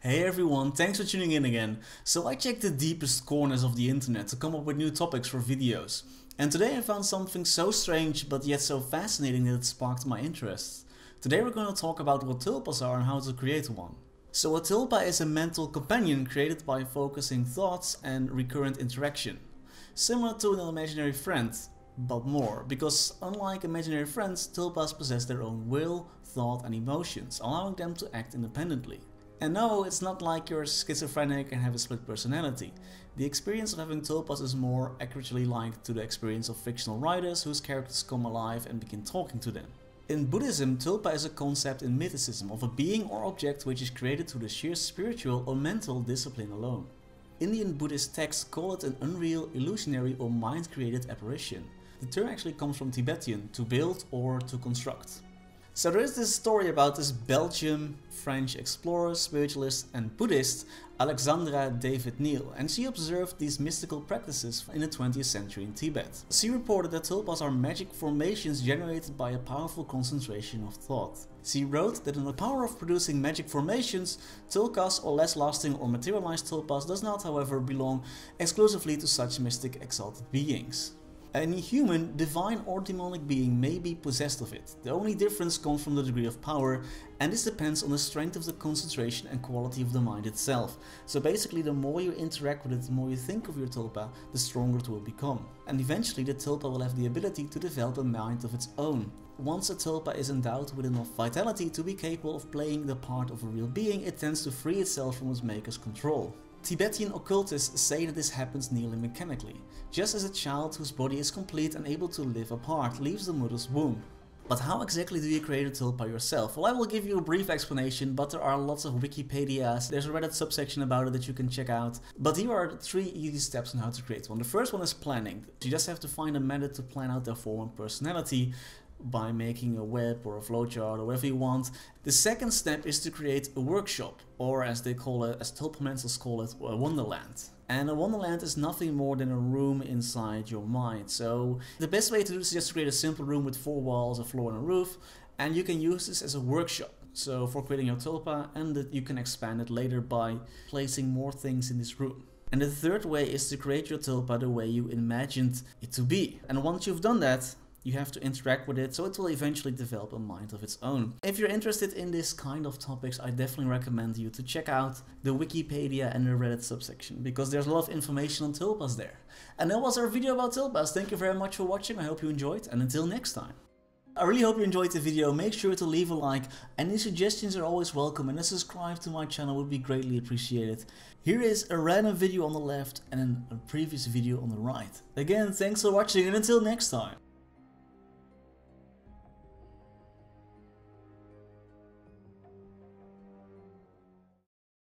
Hey everyone, thanks for tuning in again. So I checked the deepest corners of the internet to come up with new topics for videos. And today I found something so strange but yet so fascinating that it sparked my interest. Today we're going to talk about what tulpas are and how to create one. So a tulpa is a mental companion created by focusing thoughts and recurrent interaction. Similar to an imaginary friend, but more, because unlike imaginary friends, tulpas possess their own will, thought and emotions, allowing them to act independently. And no, it's not like you're schizophrenic and have a split personality. The experience of having tulpas is more accurately linked to the experience of fictional writers whose characters come alive and begin talking to them. In Buddhism, tulpa is a concept in mythicism of a being or object which is created through the sheer spiritual or mental discipline alone. Indian Buddhist texts call it an unreal, illusionary or mind-created apparition. The term actually comes from Tibetan, to build or to construct. So there is this story about this Belgian French explorer, spiritualist and Buddhist Alexandra David Neal, and she observed these mystical practices in the 20th century in Tibet. She reported that tulpas are magic formations generated by a powerful concentration of thought. She wrote that in the power of producing magic formations, tulpas or less lasting or materialized tulpas does not however belong exclusively to such mystic exalted beings. Any human, divine or demonic being may be possessed of it. The only difference comes from the degree of power, and this depends on the strength of the concentration and quality of the mind itself. So basically, the more you interact with it, the more you think of your tulpa, the stronger it will become. And eventually the tulpa will have the ability to develop a mind of its own. Once a tulpa is endowed with enough vitality to be capable of playing the part of a real being, it tends to free itself from its maker's control. Tibetan occultists say that this happens nearly mechanically, just as a child whose body is complete and able to live apart leaves the mother's womb. But how exactly do you create a tulpa yourself? Well, I will give you a brief explanation, but there are lots of Wikipedias, there's a Reddit subsection about it that you can check out. But here are 3 easy steps on how to create one. The first one is planning. You just have to find a method to plan out their form and personality by making a web or a flowchart or whatever you want. The second step is to create a workshop, or as they call it, as tulpamentals call it, a wonderland. And a wonderland is nothing more than a room inside your mind. So the best way to do this is just to create a simple room with 4 walls, a floor and a roof, and you can use this as a workshop. So for creating your tulpa, and that you can expand it later by placing more things in this room. And the third way is to create your tulpa the way you imagined it to be. And once you've done that, you have to interact with it, so it will eventually develop a mind of its own. If you're interested in this kind of topics, I definitely recommend you to check out the Wikipedia and the Reddit subsection, because there's a lot of information on tulpas there. And that was our video about tulpas. Thank you very much for watching, I hope you enjoyed, and until next time. I really hope you enjoyed the video. Make sure to leave a like. Any suggestions are always welcome, and a subscribe to my channel would be greatly appreciated. Here is a random video on the left and a previous video on the right. Again, thanks for watching, and until next time.